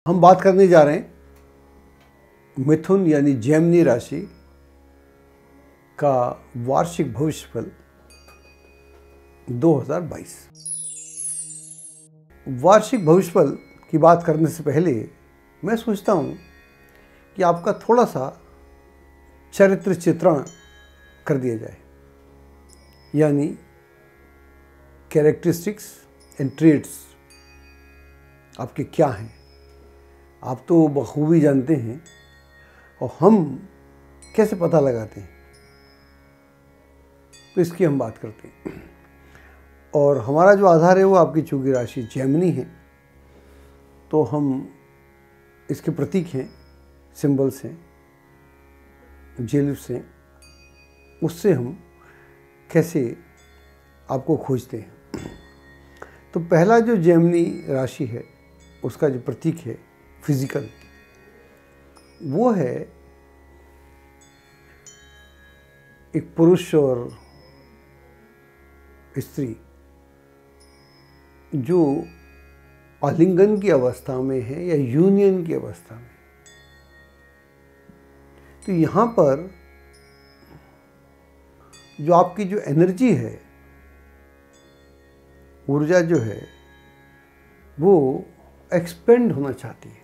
हम बात करने जा रहे हैं मिथुन यानी जेमिनी राशि का वार्षिक भविष्यफल 2022। वार्षिक भविष्यफल की बात करने से पहले मैं सोचता हूँ कि आपका थोड़ा सा चरित्र चित्रण कर दिया जाए, यानी कैरेक्टरिस्टिक्स एंड ट्रेट्स आपके क्या हैं। आप तो बखूबी जानते हैं, और हम कैसे पता लगाते हैं, तो इसकी हम बात करते हैं। और हमारा जो आधार है वो आपकी चूंकि राशि जेमिनी है, तो हम इसके प्रतीक हैं, सिंबल्स हैं, जेलिफ्स हैं, उससे हम कैसे आपको खोजते हैं। तो पहला जो जेमिनी राशि है उसका जो प्रतीक है फिजिकल, वो है एक पुरुष और स्त्री जो आलिंगन की अवस्था में है या यूनियन की अवस्था में। तो यहाँ पर जो आपकी जो एनर्जी है, ऊर्जा जो है, वो एक्सपेंड होना चाहती है।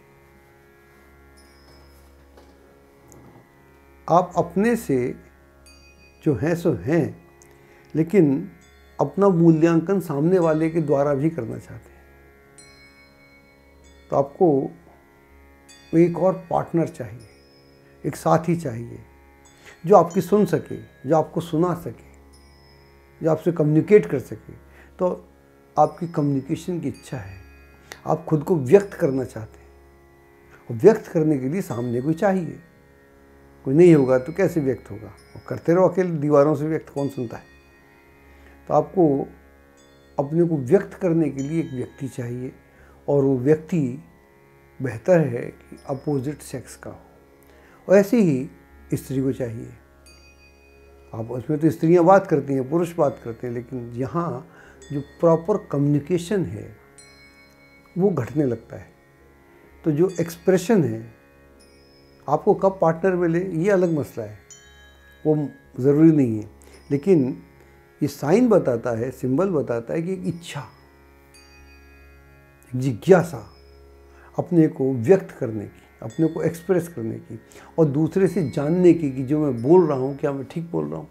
आप अपने से जो हैं सो हैं, लेकिन अपना मूल्यांकन सामने वाले के द्वारा भी करना चाहते हैं। तो आपको एक और पार्टनर चाहिए, एक साथी चाहिए जो आपकी सुन सके, जो आपको सुना सके, जो आपसे कम्युनिकेट कर सके। तो आपकी कम्युनिकेशन की इच्छा है, आप खुद को व्यक्त करना चाहते हैं, और व्यक्त करने के लिए सामने कोई चाहिए। कोई नहीं होगा तो कैसे व्यक्त होगा, और करते रहो अकेले दीवारों से व्यक्त, कौन सुनता है। तो आपको अपने को व्यक्त करने के लिए एक व्यक्ति चाहिए, और वो व्यक्ति बेहतर है कि अपोजिट सेक्स का हो, और ऐसे ही स्त्री को चाहिए। आप उसमें तो स्त्रियां बात करती हैं, पुरुष बात करते हैं, लेकिन यहाँ जो प्रॉपर कम्युनिकेशन है वो घटने लगता है। तो जो एक्सप्रेशन है, आपको कब पार्टनर मिले ये अलग मसला है, वो ज़रूरी नहीं है, लेकिन ये साइन बताता है, सिंबल बताता है कि एक इच्छा, एक जिज्ञासा अपने को व्यक्त करने की, अपने को एक्सप्रेस करने की, और दूसरे से जानने की कि जो मैं बोल रहा हूँ क्या मैं ठीक बोल रहा हूँ,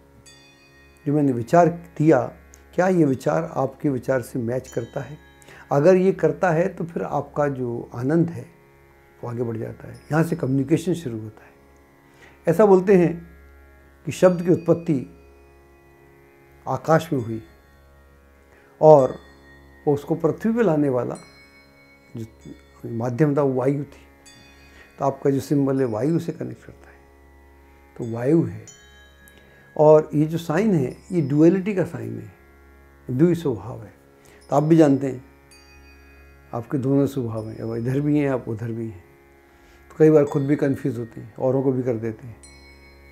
जो मैंने विचार दिया क्या ये विचार आपके विचार से मैच करता है। अगर ये करता है तो फिर आपका जो आनंद है वो आगे बढ़ जाता है, यहाँ से कम्युनिकेशन शुरू होता है। ऐसा बोलते हैं कि शब्द की उत्पत्ति आकाश में हुई, और उसको पृथ्वी पे लाने वाला जो माध्यम था वो वायु थी। तो आपका जो सिंबल है वायु से कनेक्ट करता है, तो वायु है। और ये जो साइन है ये डुअलिटी का साइन है, द्वि स्वभाव है। तो आप भी जानते हैं आपके दोनों स्वभाव हैं, अब इधर भी हैं आप उधर भी हैं। तो कई बार खुद भी कंफ्यूज होते हैं, औरों को भी कर देते हैं,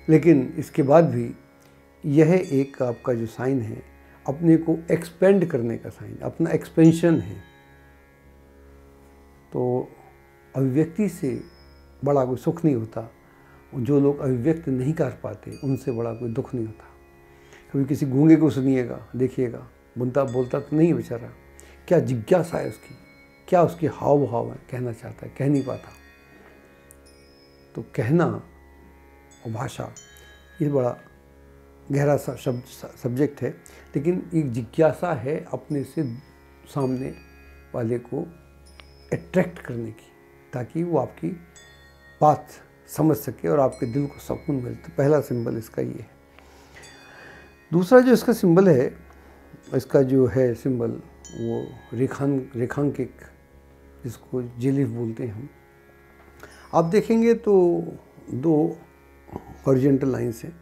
लेकिन इसके बाद भी यह एक आपका जो साइन है अपने को एक्सपेंड करने का साइन, अपना एक्सपेंशन है। तो अभिव्यक्ति से बड़ा कोई सुख नहीं होता, जो लोग अभिव्यक्त नहीं कर पाते उनसे बड़ा कोई दुख नहीं होता। कभी किसी गूंगे को सुनिएगा, देखिएगा, बोलता तो नहीं है बेचारा, क्या जिज्ञासा है उसकी, क्या उसके हाव भाव है, कहना चाहता है, कह नहीं पाता। तो कहना और भाषा ये बड़ा गहरा सा सब्जेक्ट है, लेकिन एक जिज्ञासा है अपने से सामने वाले को अट्रैक्ट करने की, ताकि वो आपकी बात समझ सके और आपके दिल को सुकून मिले। तो पहला सिंबल इसका ये है। दूसरा जो इसका सिंबल है, इसका जो है सिंबल वो रेखांकित, जिसको जेलिफ बोलते हैं हम। आप देखेंगे तो दो हॉरिजॉन्टल लाइन्स हैं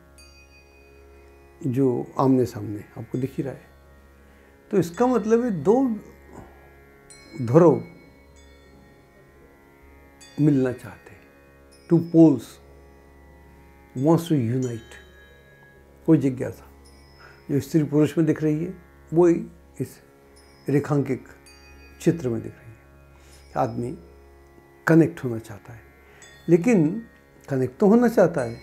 जो आमने सामने आपको दिख ही रहा है। तो इसका मतलब है दो ध्रुव मिलना चाहते हैं, two poles wants to unite। कोई जिज्ञासा जो स्त्री पुरुष में दिख रही है वो ही इस रेखांकित चित्र में दिख रही है। आदमी कनेक्ट होना चाहता है, लेकिन कनेक्ट तो होना चाहता है,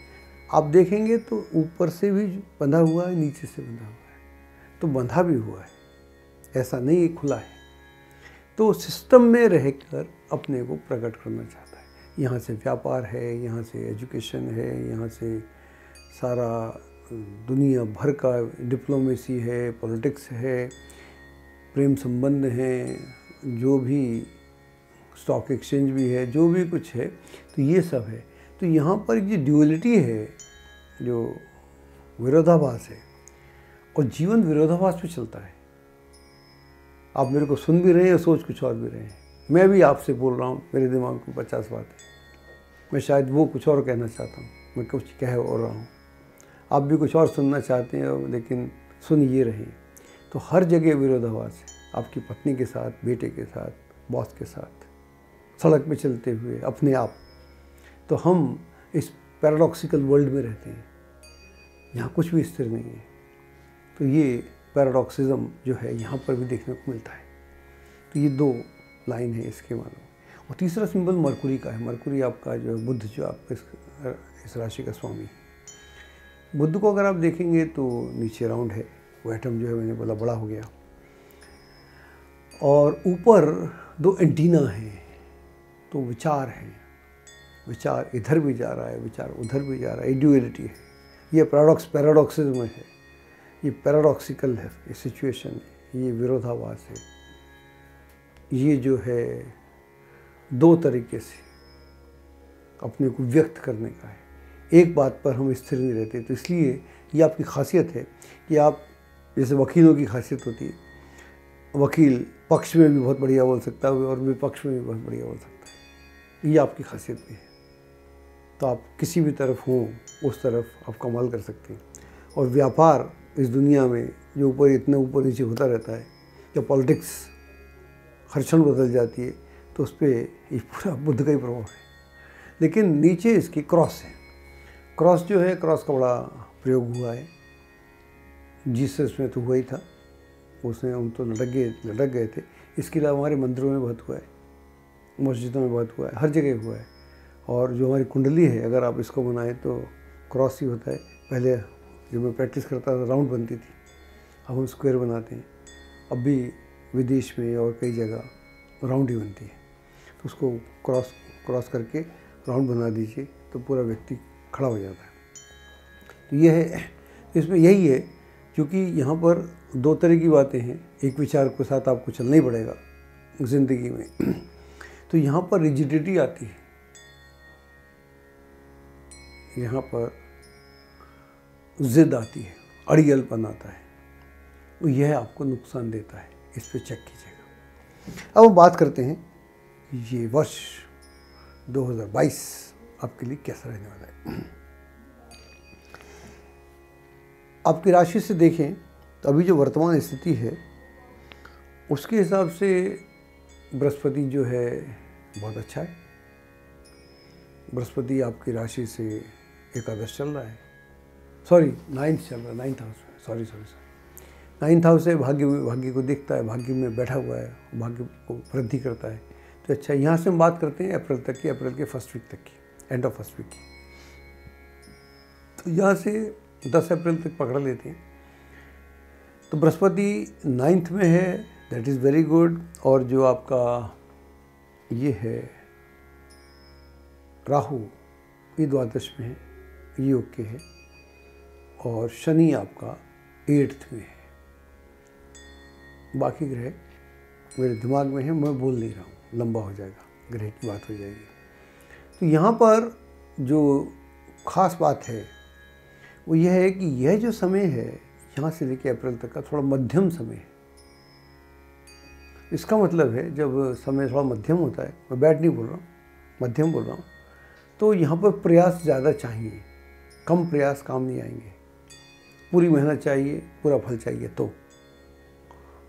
आप देखेंगे तो ऊपर से भी बंधा हुआ है, नीचे से बंधा हुआ है, तो बंधा भी हुआ है, ऐसा नहीं है खुला है। तो सिस्टम में रहकर अपने को प्रकट करना चाहता है। यहाँ से व्यापार है, यहाँ से एजुकेशन है, यहाँ से सारा दुनिया भर का डिप्लोमेसी है, पॉलिटिक्स है, प्रेम संबंध हैं, जो भी स्टॉक एक्सचेंज भी है, जो भी कुछ है, तो ये सब है। तो यहाँ पर जो ड्यूअलिटी है, जो विरोधाभास है, और जीवन विरोधाभास पे चलता है। आप मेरे को सुन भी रहे हैं, सोच कुछ और भी रहे हैं, मैं भी आपसे बोल रहा हूँ, मेरे दिमाग में 50 बातें, मैं शायद वो कुछ और कहना चाहता हूँ, मैं कुछ कह और रहा हूँ, आप भी कुछ और सुनना चाहते हैं, लेकिन सुन ये रहे। तो हर जगह विरोधाभास है, आपकी पत्नी के साथ, बेटे के साथ, बॉस के साथ, सड़क पे चलते हुए, अपने आप। तो हम इस पैराडॉक्सिकल वर्ल्ड में रहते हैं, यहाँ कुछ भी स्थिर नहीं है। तो ये पैराडॉक्सिज्म जो है यहाँ पर भी देखने को मिलता है। तो ये 2 लाइन है इसके मालूम। और तीसरा सिंबल मरकुरी का है। मरकुरी आपका जो बुद्ध, जो आपका इस राशि का स्वामी है। बुद्ध को अगर आप देखेंगे तो नीचे राउंड है, वो एटम जो है मैंने बोला बड़ा हो गया, और ऊपर 2 एंटीना हैं, तो विचार है, विचार इधर भी जा रहा है, विचार उधर भी जा रहा है, ड्यूअलिटी है। ये पैराडॉक्सिज्म है, ये पैराडॉक्सिकल है, ये सिचुएशन है, ये विरोधाभास है। ये जो है 2 तरीके से अपने को व्यक्त करने का है, एक बात पर हम स्थिर नहीं रहते। तो इसलिए ये आपकी खासियत है कि आप, जैसे वकीलों की खासियत होती है, वकील पक्ष में भी बहुत बढ़िया बोल सकता है और विपक्ष में भी बहुत बढ़िया बोल सकता है, ये आपकी खासियत भी है। तो आप किसी भी तरफ हों, उस तरफ आप कमाल कर सकते हैं। और व्यापार इस दुनिया में जो ऊपर इतना ऊपर नीचे होता रहता है, जब पॉलिटिक्स हर क्षण बदल जाती है, तो उस पर ये पूरा बुद्ध का ही प्रभाव है। लेकिन नीचे इसकी क्रॉस है। क्रॉस जो है, क्रॉस का बड़ा प्रयोग हुआ है, जीसस में तो हुआ ही था, उसने उन तो लटक गए थे। इसके अलावा हमारे मंदिरों में बहुत हुआ है, मस्जिदों में बहुत हुआ है, हर जगह हुआ है। और जो हमारी कुंडली है, अगर आप इसको बनाएं तो क्रॉस ही होता है। पहले जब मैं प्रैक्टिस करता था राउंड बनती थी, अब हम स्क्वायर बनाते हैं। अब भी विदेश में और कई जगह राउंड ही बनती है। तो उसको क्रॉस करके राउंड बना दीजिए तो पूरा व्यक्ति खड़ा हो जाता है। तो ये है, इसमें यही है, क्योंकि यहाँ पर 2 तरह की बातें हैं। एक विचार के साथ आपको चलना ही पड़ेगा ज़िंदगी में। तो यहाँ पर रिजिडिटी आती है, यहाँ पर ज़िद आती है, अड़ियलपन आता है, तो यह आपको नुकसान देता है। इस पर चेक कीजिएगा। अब हम बात करते हैं ये वर्ष 2022 आपके लिए कैसा रहने वाला है। आपकी राशि से देखें तो अभी जो वर्तमान स्थिति है, उसके हिसाब से बृहस्पति जो है बहुत अच्छा है। बृहस्पति आपकी राशि से एकादश चल रहा है, सॉरी 9th चल रहा है, 9th हाउस में, सॉरी 9th हाउस से भाग्य को देखता है, भाग्य में बैठा हुआ है, भाग्य को वृद्धि करता है। तो अच्छा, यहाँ से हम बात करते हैं अप्रैल तक की, अप्रैल के फर्स्ट वीक तक की, एंड ऑफ फर्स्ट वीक की। तो यहाँ से 10 अप्रैल तक पकड़ लेते हैं। तो बृहस्पति 9th में है, दैट इज़ वेरी गुड। और जो आपका ये है राहु, ये द्वादश में है, ये ओके है। और शनि आपका 8th में है। बाकी ग्रह मेरे दिमाग में है, मैं बोल नहीं रहा हूँ, लंबा हो जाएगा, ग्रह की बात हो जाएगी। तो यहाँ पर जो ख़ास बात है वो यह है कि यह जो समय है यहाँ से लेकर अप्रैल तक का थोड़ा मध्यम समय है। इसका मतलब है जब समय थोड़ा मध्यम होता है, मैं बैड नहीं बोल रहा हूँ, मध्यम बोल रहा हूँ, तो यहाँ पर प्रयास ज़्यादा चाहिए। कम प्रयास काम नहीं आएंगे, पूरी मेहनत चाहिए, पूरा फल चाहिए। तो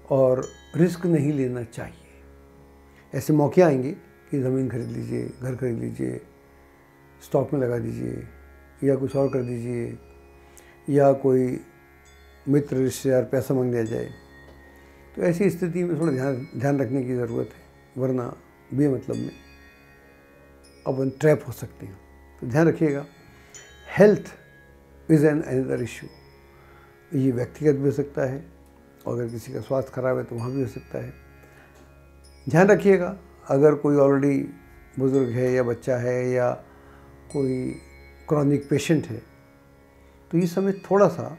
और रिस्क नहीं लेना चाहिए। ऐसे मौके आएंगे कि ज़मीन खरीद लीजिए, घर खरीद लीजिए, स्टॉक में लगा दीजिए, या कुछ और कर दीजिए, या कोई मित्र रिश्तेदार पैसा मांग दिया जाए। तो ऐसी स्थिति में थोड़ा ध्यान रखने की ज़रूरत है, वरना बेमतलब में अपन ट्रैप हो सकते हैं। तो ध्यान रखिएगा, health is an another issue. ये व्यक्तिगत भी हो सकता है, और अगर किसी का स्वास्थ्य खराब है तो वहाँ भी हो सकता है। ध्यान रखिएगा, अगर कोई ऑलरेडी बुज़ुर्ग है या बच्चा है या कोई क्रॉनिक पेशेंट है तो ये समय थोड़ा सा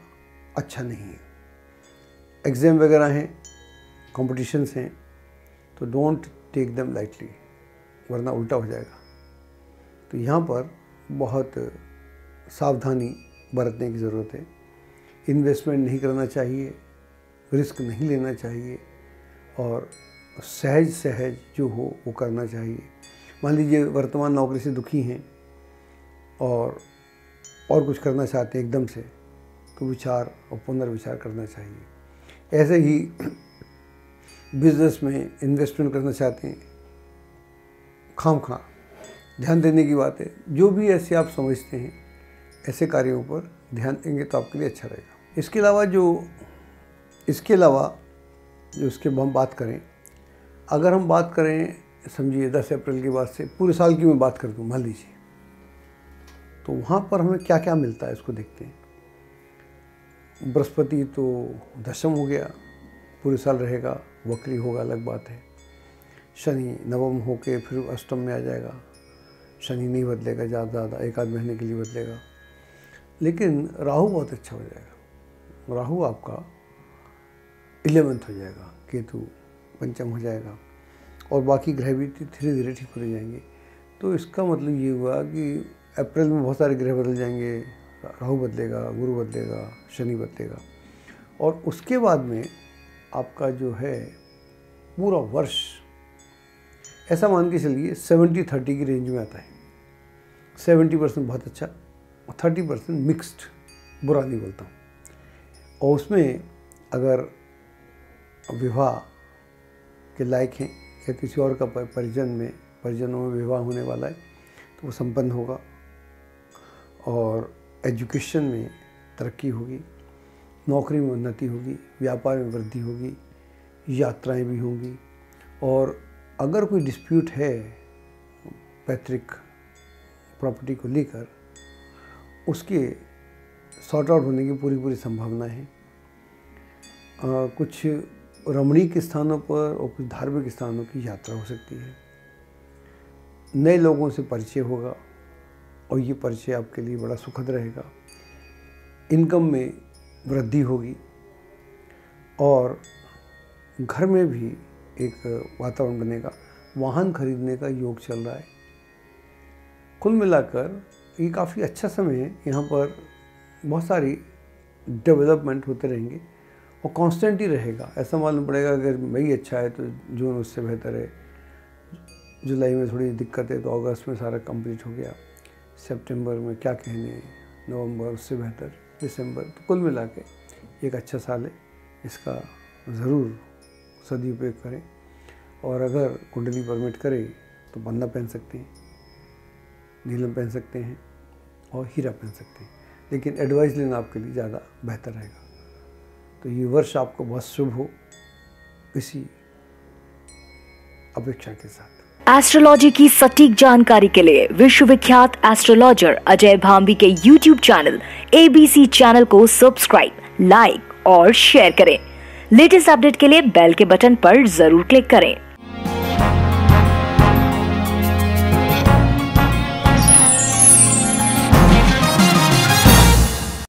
अच्छा नहीं है। एग्ज़ाम वगैरह हैं, कॉम्पिटिशन्स हैं, तो डोंट टेक देम लाइटली, वरना उल्टा हो जाएगा। तो यहाँ पर बहुत सावधानी बरतने की ज़रूरत है। इन्वेस्टमेंट नहीं करना चाहिए, रिस्क नहीं लेना चाहिए, और सहज सहज जो हो वो करना चाहिए। मान लीजिए वर्तमान नौकरी से दुखी हैं और कुछ करना चाहते हैं एकदम से, तो विचार और पुनर्विचार करना चाहिए। ऐसे ही बिजनेस में इन्वेस्टमेंट करना चाहते हैं, खामखा ध्यान देने की बात है। जो भी ऐसे आप समझते हैं ऐसे कार्यों पर ध्यान देंगे तो आपके लिए अच्छा रहेगा। इसके अलावा जो इसके हम बात करें, अगर हम बात करें समझिए 10 अप्रैल के बाद से पूरे साल की मैं बात कर दूँ मान लीजिए, तो वहाँ पर हमें क्या क्या मिलता है इसको देखते हैं। बृहस्पति तो दशम हो गया, पूरे साल रहेगा, वक्री होगा अलग बात है। शनि नवम होके फिर अष्टम में आ जाएगा। शनि नहीं बदलेगा ज़्यादा, एक आध महीने के लिए बदलेगा। लेकिन राहु बहुत अच्छा हो जाएगा। राहु आपका 11th हो जाएगा, केतु पंचम हो जाएगा, और बाकी ग्रह भी धीरे धीरे ठीक होते जाएंगे। तो इसका मतलब ये हुआ कि अप्रैल में बहुत सारे ग्रह बदल जाएंगे, राहु बदलेगा, गुरु बदलेगा, शनि बदलेगा, और उसके बाद में आपका जो है पूरा वर्ष ऐसा मान के चलिए 70-30 की रेंज में आता है। 70% बहुत अच्छा और 30% मिक्स्ड, बुरा नहीं बोलता हूँ। और उसमें अगर विवाह के लायक हैं या किसी और का परिजनों में विवाह होने वाला है तो वो संपन्न होगा, और एजुकेशन में तरक्की होगी, नौकरी में उन्नति होगी, व्यापार में वृद्धि होगी, यात्राएं भी होंगी। और अगर कोई डिस्प्यूट है पैतृक प्रॉपर्टी को लेकर, उसके सॉर्ट आउट होने की पूरी संभावना है। कुछ रमणीक स्थानों पर और कुछ धार्मिक स्थानों की यात्रा हो सकती है। नए लोगों से परिचय होगा और ये परिचय आपके लिए बड़ा सुखद रहेगा। इनकम में वृद्धि होगी और घर में भी एक वातावरण बनेगा। वाहन खरीदने का योग चल रहा है। कुल मिलाकर ये काफ़ी अच्छा समय है। यहाँ पर बहुत सारी डेवलपमेंट होते रहेंगे और कांस्टेंट ही रहेगा। ऐसा मालूम पड़ेगा अगर मई अच्छा है तो जून उससे बेहतर है, जुलाई में थोड़ी दिक्कत है तो अगस्त में सारा कंप्लीट हो गया, सितंबर में क्या कहने, नवंबर उससे बेहतर, दिसंबर। तो कुल मिला के एक अच्छा साल है। इसका ज़रूर सदुपयोग करें और अगर कुंडली परमिट करे तो पन्ना पहन सकते हैं, नीलम पहन सकते हैं और हीरा पहन सकते हैं, लेकिन एडवाइस लेना आपके लिए ज़्यादा बेहतर रहेगा। तो ये वर्ष आपको बहुत शुभ हो, इसी अपेक्षा के साथ। एस्ट्रोलॉजी की सटीक जानकारी के लिए विश्वविख्यात एस्ट्रोलॉजर अजय भांबी के YouTube चैनल ABC चैनल को सब्सक्राइब, लाइक और शेयर करें। लेटेस्ट अपडेट के लिए बेल के बटन पर जरूर क्लिक करें।